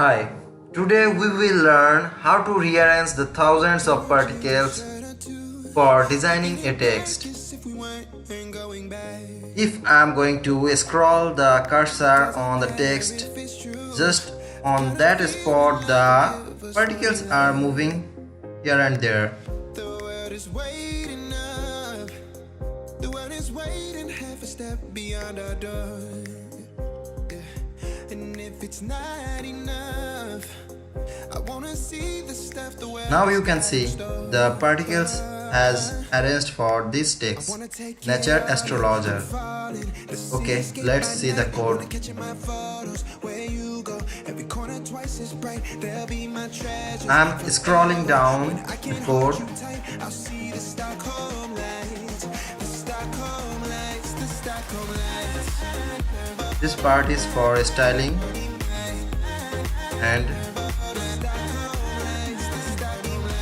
Hi, today we will learn how to rearrange the thousands of particles for designing a text. If I am going to scroll the cursor on the text, just on that spot the particles are moving here and there. The world is waiting up. The world is waiting half a step beyond our door. And if it's not enough, I wanna see the stuff the world. Now you can see the particles has arranged for this text, Nature Astrologer. Okay, let's see the code. I'm scrolling down the code. This part is for styling and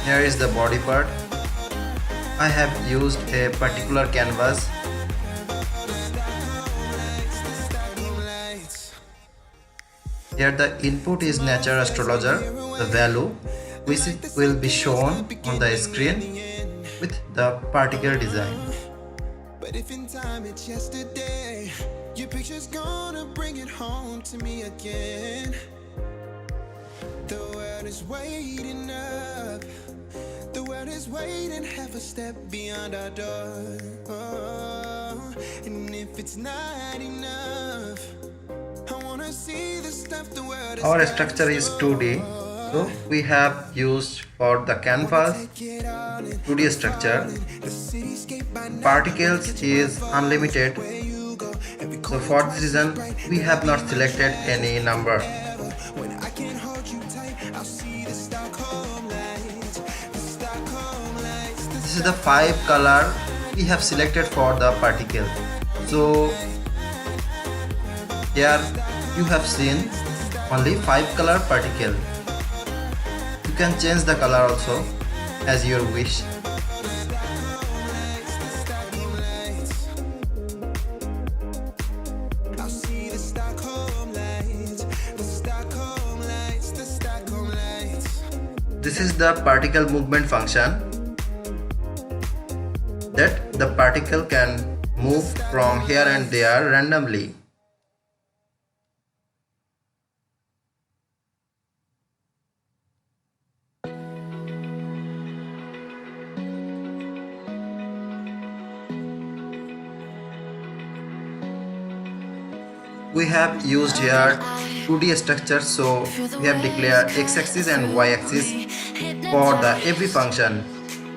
here is the body part. I have used a particular canvas. Here the input is Nature Astrologer, the value which will be shown on the screen with the particle design. But if in time it's yesterday, your picture's gonna bring it home to me again. The world is waiting up. The world is waiting half a step beyond our door. Oh, and if it's not enough, I wanna see the stuff the world is. Our structure is 2D, so we have used for the canvas 2D structure. Particles is unlimited, so for this reason we have not selected any number. This is the 5 color we have selected for the particle. So here you have seen only 5 color particle. You can change the color also as your wish. This is the particle movement function, that the particle can move from here and there randomly. We have used here 2D structure, so we have declared x-axis and y-axis for the every function.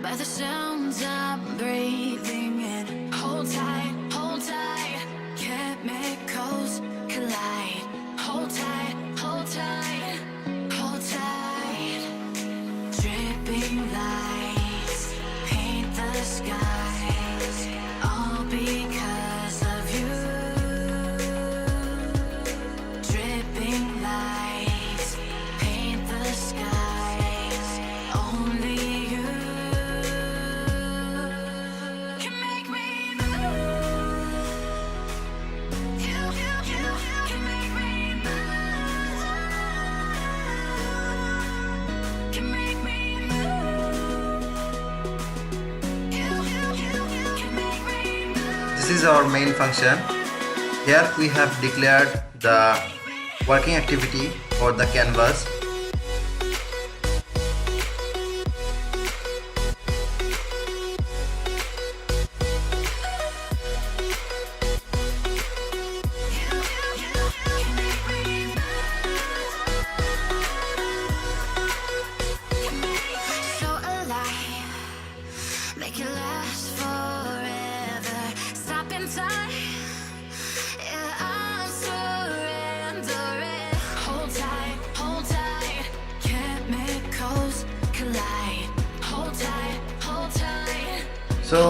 By the sounds I'm breathing in. Hold tight, chemicals collide. Hold tight, hold tight, hold tight. Dripping lights paint the skies, all because of you. Dripping lights paint the skies, only you can make me move. You can make me move. Can make me move. You can make me move. This is our main function. Here we have declared the working activity for the canvas. So alive, make it last forever. Stop in time. Yeah, I'm surrendering. Hold tight, chemicals collide. Hold tight. So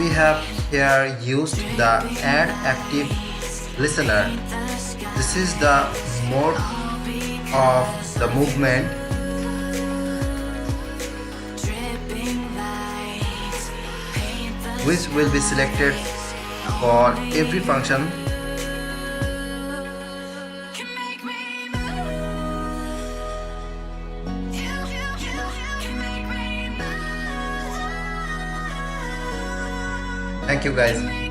we have here used the add active listener. This is the mode of the movement. Dripping lights paint the which will be selected for every function. can make me move. Thank you guys.